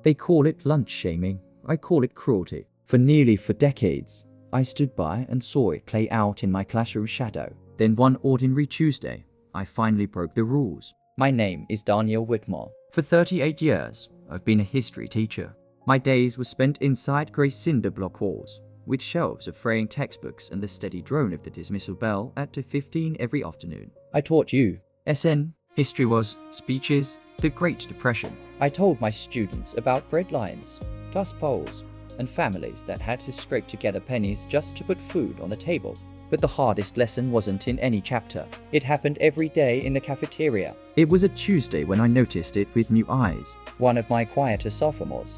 They call it lunch shaming. I call it cruelty. For nearly 4 decades, I stood by and saw it play out in my classroom shadow. Then one ordinary Tuesday, I finally broke the rules. My name is Daniel Whitmore. For 38 years, I've been a history teacher. My days were spent inside grey cinder block walls, with shelves of fraying textbooks and the steady drone of the dismissal bell at 2:15 every afternoon. I taught you. SN. History was speeches, the Great Depression. I told my students about bread lines, dust bowls, and families that had to scrape together pennies just to put food on the table. But the hardest lesson wasn't in any chapter. It happened every day in the cafeteria. It was a Tuesday when I noticed it with new eyes. One of my quieter sophomores,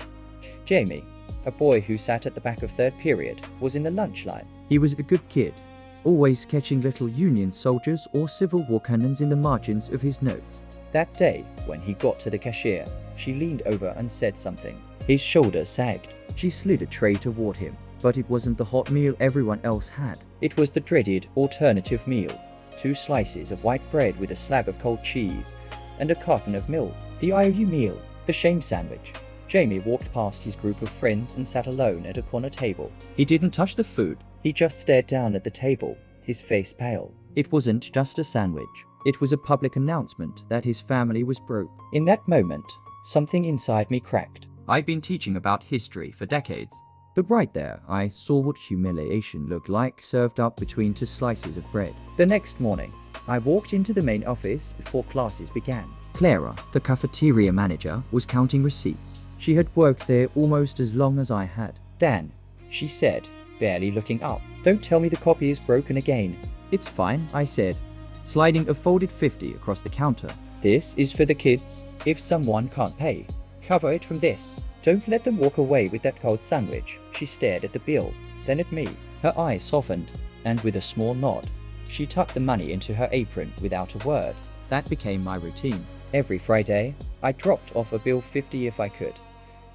Jamie, a boy who sat at the back of 3rd period, was in the lunch line. He was a good kid, always catching little Union soldiers or Civil War cannons in the margins of his notes. That day, when he got to the cashier, she leaned over and said something. His shoulders sagged. She slid a tray toward him, but it wasn't the hot meal everyone else had. It was the dreaded alternative meal. 2 slices of white bread with a slab of cold cheese and a carton of milk. The IOU meal, the shame sandwich. Jamie walked past his group of friends and sat alone at a corner table. He didn't touch the food. He just stared down at the table, his face pale. It wasn't just a sandwich. It was a public announcement that his family was broke. In that moment, something inside me cracked. I've been teaching about history for decades. But right there, I saw what humiliation looked like served up between 2 slices of bread. The next morning, I walked into the main office before classes began. Clara, the cafeteria manager, was counting receipts. She had worked there almost as long as I had. Dan, she said, barely looking up. Don't tell me the copy is broken again. It's fine, I said, sliding a folded 50 across the counter. This is for the kids. If someone can't pay, cover it from this. Don't let them walk away with that cold sandwich. She stared at the bill, then at me. Her eyes softened, and with a small nod, she tucked the money into her apron without a word. That became my routine. Every Friday, I dropped off a bill 50 if I could,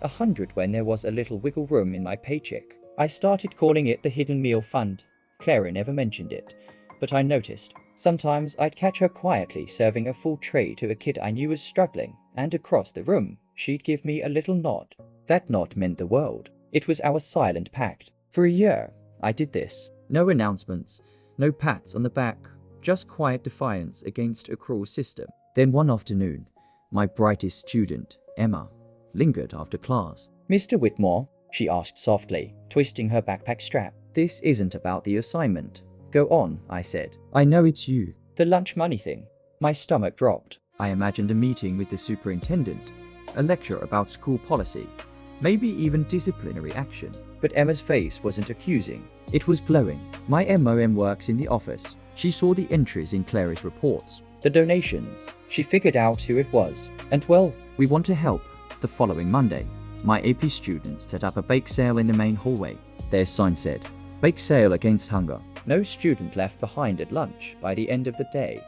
100 when there was a little wiggle room in my paycheck. I started calling it the Hidden Meal Fund. Clara never mentioned it, but I noticed. Sometimes I'd catch her quietly serving a full tray to a kid I knew was struggling, and across the room, she'd give me a little nod. That nod meant the world. It was our silent pact. For a year, I did this. No announcements, no pats on the back, just quiet defiance against a cruel system. Then one afternoon, my brightest student, Emma, lingered after class. Mr. Whitmore, she asked softly, twisting her backpack strap. This isn't about the assignment. Go on, I said. I know it's you. The lunch money thing. My stomach dropped. I imagined a meeting with the superintendent, a lecture about school policy, maybe even disciplinary action. But Emma's face wasn't accusing. It was glowing. My MOM works in the office. She saw the entries in Clara's reports, the donations. She figured out who it was. And well, we want to help. The following Monday, my AP students set up a bake sale in the main hallway. Their sign said, "Bake sale against hunger." No student left behind at lunch by the end of the day.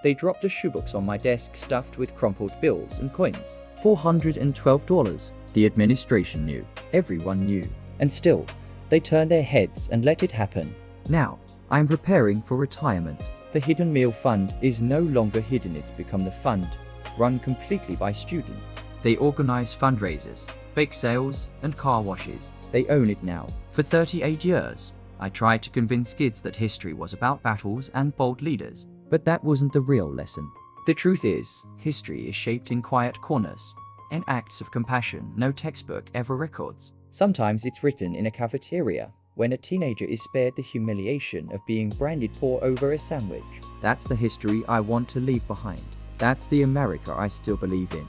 They dropped a shoebox on my desk stuffed with crumpled bills and coins. $412. The administration knew. Everyone knew. And still, they turned their heads and let it happen. Now, I'm preparing for retirement. The Hidden Meal Fund is no longer hidden. It's become the fund, run completely by students. They organize fundraisers, bake sales, and car washes. They own it now. For 38 years, I tried to convince kids that history was about battles and bold leaders. But that wasn't the real lesson. The truth is, history is shaped in quiet corners and acts of compassion no textbook ever records. Sometimes it's written in a cafeteria, when a teenager is spared the humiliation of being branded poor over a sandwich. That's the history I want to leave behind. That's the America I still believe in.